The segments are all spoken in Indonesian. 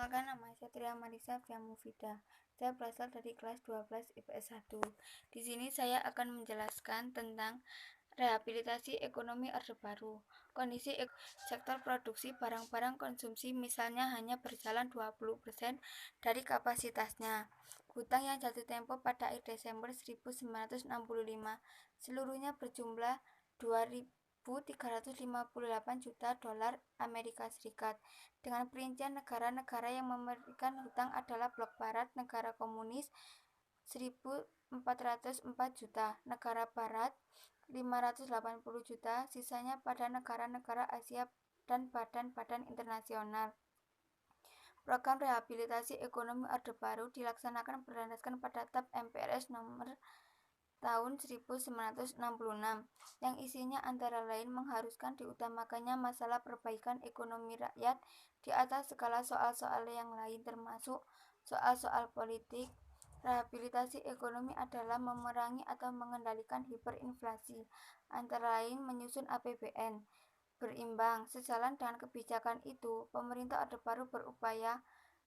Perkenalkan, nama saya Tria Marisa Fiamufida. Saya berasal dari kelas 12 IPS 1. Di sini saya akan menjelaskan tentang rehabilitasi ekonomi Orde Baru. Kondisi sektor produksi barang-barang konsumsi misalnya hanya berjalan 20% dari kapasitasnya. Hutang yang jatuh tempo pada akhir Desember 1965 seluruhnya berjumlah 2.358 juta dolar Amerika Serikat. Dengan perincian negara-negara yang memberikan hutang adalah Blok Barat, negara komunis 1.404 juta, negara Barat 580 juta, sisanya pada negara-negara Asia dan badan-badan internasional. Program rehabilitasi ekonomi Orde Baru dilaksanakan berdasarkan pada TAP MPRS nomor tahun 1966 yang isinya antara lain mengharuskan diutamakannya masalah perbaikan ekonomi rakyat di atas segala soal-soal yang lain, termasuk soal-soal politik. Rehabilitasi ekonomi adalah memerangi atau mengendalikan hiperinflasi, antara lain menyusun APBN berimbang. Sejalan dengan kebijakan itu, pemerintah Orde Baru berupaya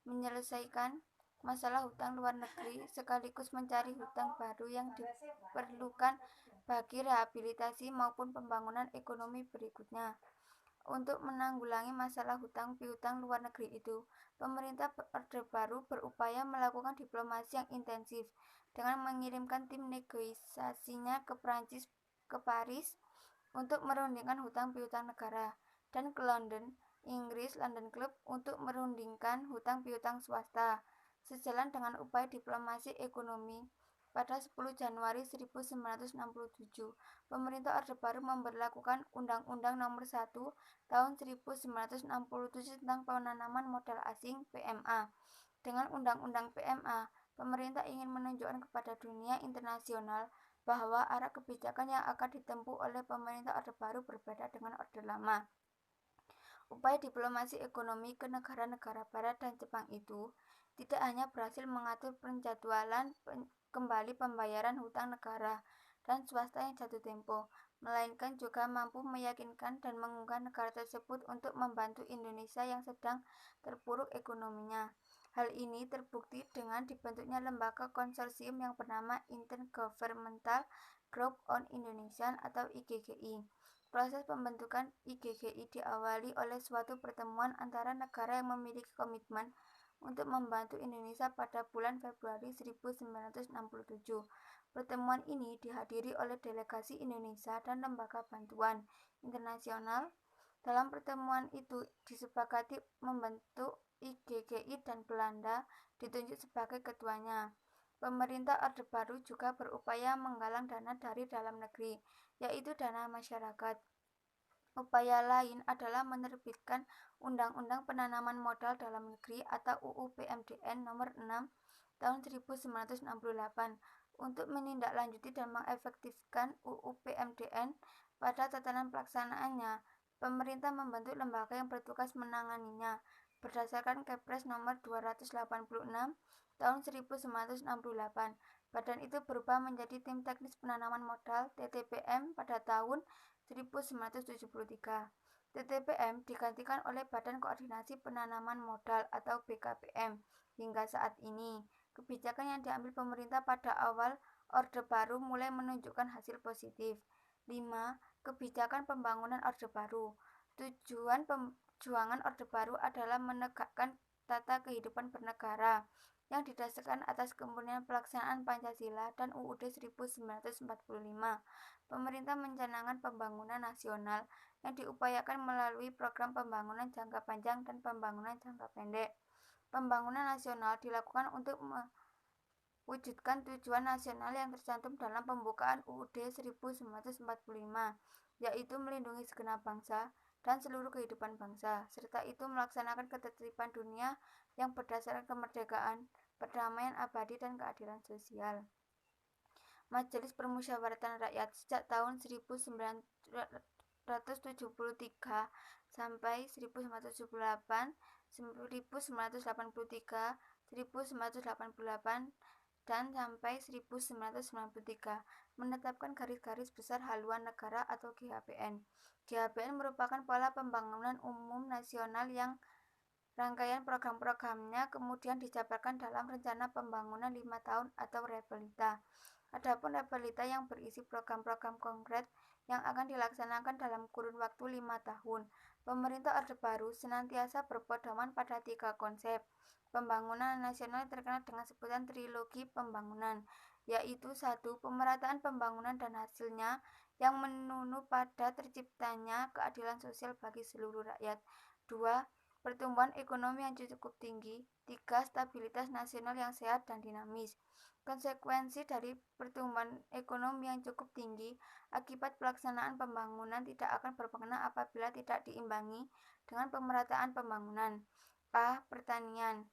menyelesaikan masalah hutang luar negeri sekaligus mencari hutang baru yang diperlukan bagi rehabilitasi maupun pembangunan ekonomi berikutnya. Untuk menanggulangi masalah hutang piutang luar negeri itu, pemerintah Orde Baru berupaya melakukan diplomasi yang intensif dengan mengirimkan tim negosiasinya ke Paris untuk merundingkan hutang piutang negara, dan ke London, Inggris, London Club untuk merundingkan hutang piutang swasta. Sejalan dengan upaya diplomasi ekonomi, pada 10 Januari 1967, pemerintah Orde Baru memberlakukan Undang-Undang Nomor 1 Tahun 1967 tentang penanaman modal asing (PMA). Dengan Undang-Undang PMA, pemerintah ingin menunjukkan kepada dunia internasional bahwa arah kebijakan yang akan ditempuh oleh pemerintah Orde Baru berbeda dengan Orde Lama. Upaya diplomasi ekonomi ke negara-negara Barat dan Jepang itu tidak hanya berhasil mengatur penjadwalan kembali pembayaran hutang negara dan swasta yang jatuh tempo, melainkan juga mampu meyakinkan dan menggugah negara tersebut untuk membantu Indonesia yang sedang terpuruk ekonominya. Hal ini terbukti dengan dibentuknya lembaga konsorsium yang bernama Intergovernmental Group on Indonesia atau IGGI. Proses pembentukan IGGI diawali oleh suatu pertemuan antara negara yang memiliki komitmen untuk membantu Indonesia pada bulan Februari 1967. Pertemuan ini dihadiri oleh delegasi Indonesia dan lembaga bantuan internasional. Dalam pertemuan itu disepakati membentuk IGGI dan Belanda ditunjuk sebagai ketuanya. Pemerintah Orde Baru juga berupaya menggalang dana dari dalam negeri, yaitu dana masyarakat. Upaya lain adalah menerbitkan Undang-Undang Penanaman Modal Dalam Negeri atau UU PMDN nomor 6 tahun 1968 untuk menindaklanjuti dan mengefektifkan UU PMDN. Pada tatanan pelaksanaannya, pemerintah membentuk lembaga yang bertugas menanganinya berdasarkan Kepres nomor 286 tahun 1968. Badan itu berubah menjadi Tim Teknis Penanaman Modal (TTPM) pada tahun 1973. TTPM digantikan oleh Badan Koordinasi Penanaman Modal atau BKPM hingga saat ini. Kebijakan yang diambil pemerintah pada awal Orde Baru mulai menunjukkan hasil positif. 5. Kebijakan pembangunan Orde Baru. Tujuan perjuangan Orde Baru adalah menegakkan tata kehidupan bernegara yang didasarkan atas kemurnian pelaksanaan Pancasila dan UUD 1945. Pemerintah mencanangkan pembangunan nasional yang diupayakan melalui program pembangunan jangka panjang dan pembangunan jangka pendek. Pembangunan nasional dilakukan untuk mewujudkan tujuan nasional yang tercantum dalam pembukaan UUD 1945, yaitu melindungi segenap bangsa dan seluruh kehidupan bangsa, serta itu melaksanakan ketertiban dunia yang berdasarkan kemerdekaan, perdamaian abadi, dan keadilan sosial. Majelis Permusyawaratan Rakyat sejak tahun 1973 sampai 1978, 1983, 1988, dan sampai 1993 menetapkan garis-garis besar haluan negara atau GHPN. GHPN merupakan pola pembangunan umum nasional yang Rangkaian program-programnya kemudian dijabarkan dalam Rencana Pembangunan 5 tahun atau Repelita. Adapun Repelita yang berisi program-program konkret yang akan dilaksanakan dalam kurun waktu 5 tahun. Pemerintah Orde Baru senantiasa berpedoman pada 3 konsep pembangunan nasional yang terkenal dengan sebutan trilogi pembangunan, yaitu 1. Pemerataan pembangunan dan hasilnya yang menunu pada terciptanya keadilan sosial bagi seluruh rakyat. 2. Pertumbuhan ekonomi yang cukup tinggi. 3. Stabilitas nasional yang sehat dan dinamis. Konsekuensi dari pertumbuhan ekonomi yang cukup tinggi akibat pelaksanaan pembangunan tidak akan bermakna apabila tidak diimbangi dengan pemerataan pembangunan. A. Pertanian.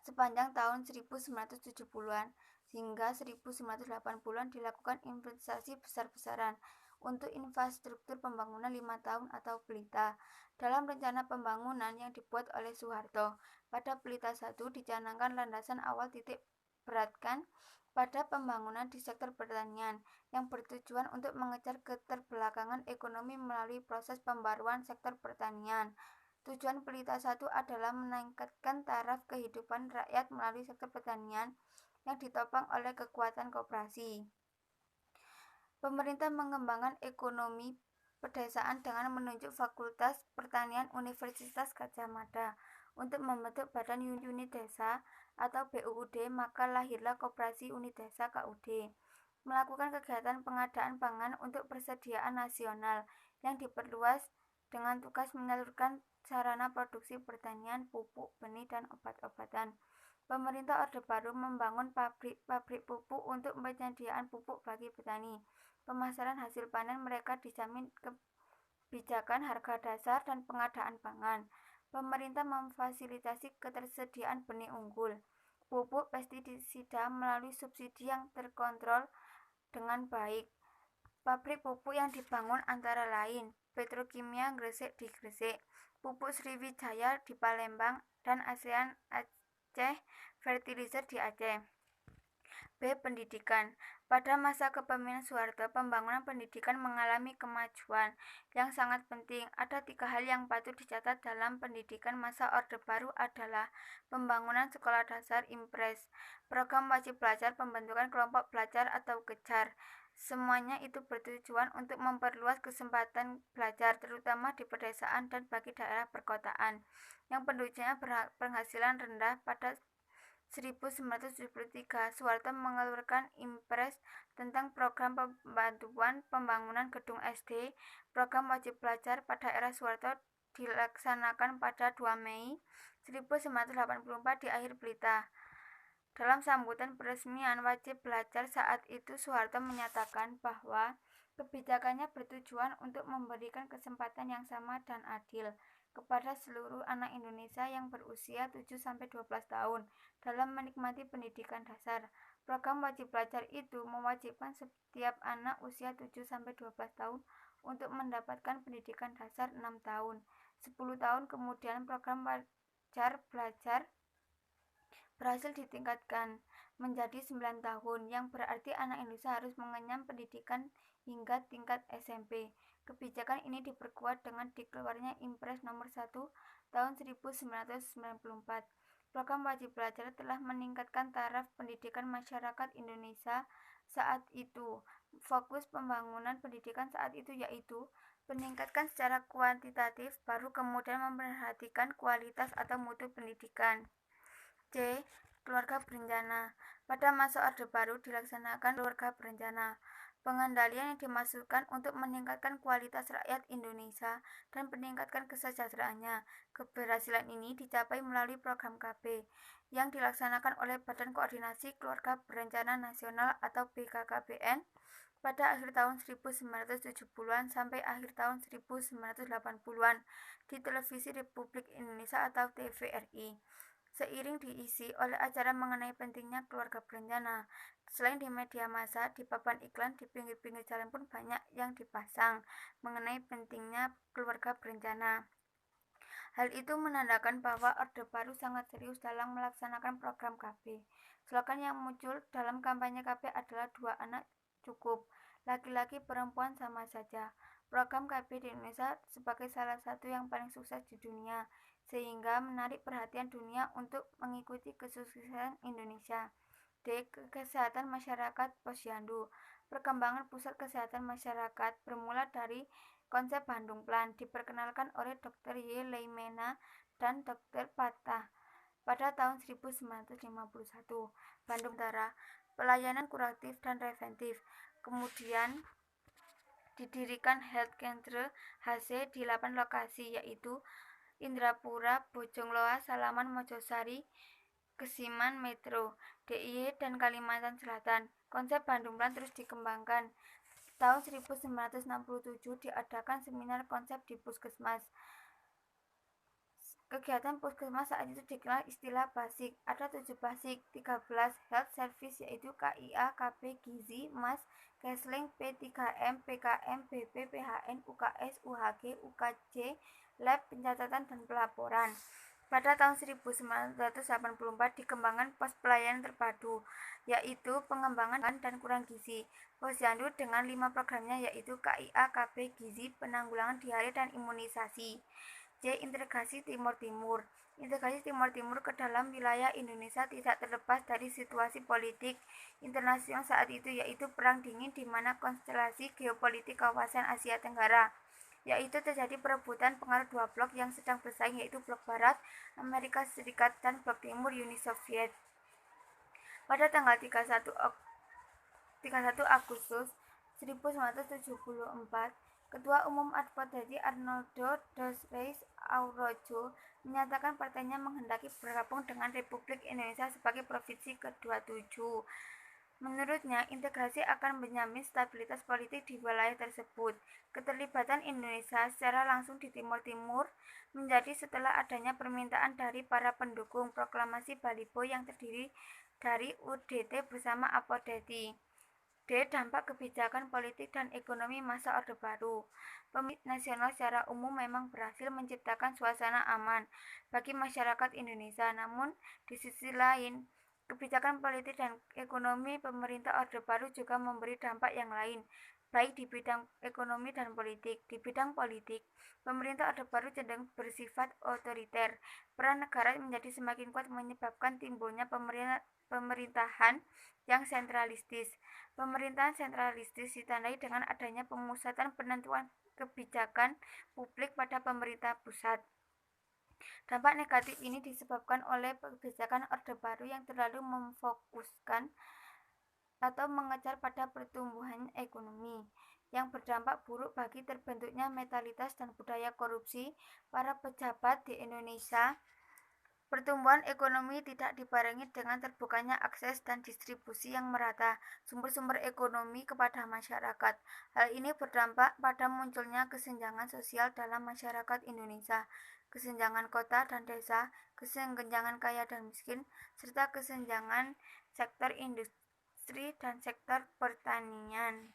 Sepanjang tahun 1970-an hingga 1980-an dilakukan investasi besar-besaran untuk infrastruktur pembangunan 5 tahun atau Pelita. Dalam rencana pembangunan yang dibuat oleh Soeharto, pada Pelita 1 dicanangkan landasan awal titik beratkan pada pembangunan di sektor pertanian yang bertujuan untuk mengejar keterbelakangan ekonomi melalui proses pembaruan sektor pertanian. Tujuan Pelita 1 adalah meningkatkan taraf kehidupan rakyat melalui sektor pertanian yang ditopang oleh kekuatan koperasi. Pemerintah mengembangkan ekonomi pedesaan dengan menunjuk Fakultas Pertanian Universitas Gadjah Mada untuk membentuk Badan Unit Desa atau BUUD, maka lahirlah Koperasi Unit Desa KUD. Melakukan kegiatan pengadaan pangan untuk persediaan nasional yang diperluas dengan tugas menyalurkan sarana produksi pertanian, pupuk, benih, dan obat-obatan. Pemerintah Orde Baru membangun pabrik pupuk untuk penyediaan pupuk bagi petani. Pemasaran hasil panen mereka dijamin kebijakan harga dasar dan pengadaan pangan. Pemerintah memfasilitasi ketersediaan benih unggul, pupuk pestisida melalui subsidi yang terkontrol dengan baik. Pabrik pupuk yang dibangun antara lain Petrokimia Gresik di Gresik, Pupuk Sriwijaya di Palembang, dan ASEAN Aceh Fertilizer di Aceh. B. Pendidikan. Pada masa kepemimpinan Soeharto, pembangunan pendidikan mengalami kemajuan yang sangat penting. Ada 3 hal yang patut dicatat dalam pendidikan masa Orde Baru adalah pembangunan sekolah dasar impres, program wajib belajar, pembentukan kelompok belajar atau kejar. Semuanya itu bertujuan untuk memperluas kesempatan belajar, terutama di pedesaan dan bagi daerah perkotaan yang penduduknya berpenghasilan rendah. Pada 1973, Soeharto mengeluarkan impres tentang program pembantuan pembangunan gedung SD. Program wajib belajar pada era Soeharto dilaksanakan pada 2 Mei 1984 di akhir Pelita. Dalam sambutan peresmian wajib belajar saat itu, Soeharto menyatakan bahwa kebijakannya bertujuan untuk memberikan kesempatan yang sama dan adil kepada seluruh anak Indonesia yang berusia 7-12 tahun dalam menikmati pendidikan dasar. Program wajib belajar itu mewajibkan setiap anak usia 7-12 tahun untuk mendapatkan pendidikan dasar 6 tahun. 10 tahun kemudian program wajib belajar berhasil ditingkatkan menjadi 9 tahun, yang berarti anak Indonesia harus mengenyam pendidikan hingga tingkat SMP. Kebijakan ini diperkuat dengan dikeluarnya Impres nomor 1 tahun 1994. Program wajib belajar telah meningkatkan taraf pendidikan masyarakat Indonesia saat itu. Fokus pembangunan pendidikan saat itu yaitu meningkatkan secara kuantitatif, baru kemudian memperhatikan kualitas atau mutu pendidikan. C. Keluarga berencana. Pada masa Orde Baru dilaksanakan keluarga berencana. Pengendalian yang dimaksudkan untuk meningkatkan kualitas rakyat Indonesia dan meningkatkan kesejahteraannya. Keberhasilan ini dicapai melalui program KB yang dilaksanakan oleh Badan Koordinasi Keluarga Berencana Nasional atau BKKBN pada akhir tahun 1970-an sampai akhir tahun 1980-an di Televisi Republik Indonesia atau TVRI. Seiring diisi oleh acara mengenai pentingnya keluarga berencana. Selain di media massa, di papan iklan di pinggir-pinggir jalan pun banyak yang dipasang mengenai pentingnya keluarga berencana. Hal itu menandakan bahwa Orde Baru sangat serius dalam melaksanakan program KB. Slogan yang muncul dalam kampanye KB adalah 2 anak cukup, laki-laki perempuan sama saja. Program KB di Indonesia sebagai salah satu yang paling sukses di dunia. sehingga menarik perhatian dunia untuk mengikuti kesuksesan Indonesia. D. Kesehatan masyarakat posyandu. Perkembangan pusat kesehatan masyarakat bermula dari konsep Bandung Plan diperkenalkan oleh Dr. Y. Leimena dan Dr. Patah pada tahun 1951. Bandung Utara, pelayanan kuratif dan preventif. Kemudian didirikan Health Centre HC di 8 lokasi, yaitu Indrapura, Bojongloa, Salaman, Mojosari, Kesiman, Metro, DIY, dan Kalimantan Selatan. Konsep Bandung Plan terus dikembangkan. Tahun 1967 diadakan seminar konsep di Puskesmas. Kegiatan Puskesmas saat itu dikenal istilah BASIK. Ada 7 BASIK, 13 Health Service yaitu KIA, KB, Gizi, MAS, Kesling, P3M, PKM, BP, PHN, UKS, UHG, UKJ, Lab, Pencatatan dan Pelaporan. Pada tahun 1984 dikembangkan pos pelayanan terpadu, yaitu pengembangan dan kurang gizi. Posyandu dengan 5 programnya yaitu KIA, KB, Gizi, penanggulangan diare dan imunisasi. J. Integrasi Timur Timur. Integrasi Timur Timur ke dalam wilayah Indonesia tidak terlepas dari situasi politik internasional saat itu, yaitu Perang Dingin, di mana konstelasi geopolitik kawasan Asia Tenggara, yaitu terjadi perebutan pengaruh dua blok yang sedang bersaing, yaitu blok Barat, Amerika Serikat, dan blok Timur, Uni Soviet. Pada tanggal 31 Agustus 1974, Ketua Umum Advokasi Arnoldo dos Reis Aurojo menyatakan partainya menghendaki bergabung dengan Republik Indonesia sebagai provinsi ke-27. Menurutnya, integrasi akan menjamin stabilitas politik di wilayah tersebut. Keterlibatan Indonesia secara langsung di Timur Timur menjadi setelah adanya permintaan dari para pendukung proklamasi Balibo yang terdiri dari UDT bersama Apodeti. D. Dampak kebijakan politik dan ekonomi masa Orde Baru. Pemilih nasional secara umum memang berhasil menciptakan suasana aman bagi masyarakat Indonesia. Namun, di sisi lain, kebijakan politik dan ekonomi pemerintah Orde Baru juga memberi dampak yang lain, baik di bidang ekonomi dan politik. Di bidang politik, pemerintah Orde Baru cenderung bersifat otoriter. Peran negara menjadi semakin kuat menyebabkan timbulnya pemerintahan yang sentralistis. Pemerintahan sentralistis ditandai dengan adanya pemusatan penentuan kebijakan publik pada pemerintah pusat. Dampak negatif ini disebabkan oleh kebijakan Orde Baru yang terlalu memfokuskan atau mengejar pada pertumbuhan ekonomi, yang berdampak buruk bagi terbentuknya mentalitas dan budaya korupsi para pejabat di Indonesia. Pertumbuhan ekonomi tidak dibarengi dengan terbukanya akses dan distribusi yang merata sumber-sumber ekonomi kepada masyarakat. Hal ini berdampak pada munculnya kesenjangan sosial dalam masyarakat Indonesia, kesenjangan kota dan desa, kesenjangan kaya dan miskin, serta kesenjangan sektor industri dan sektor pertanian.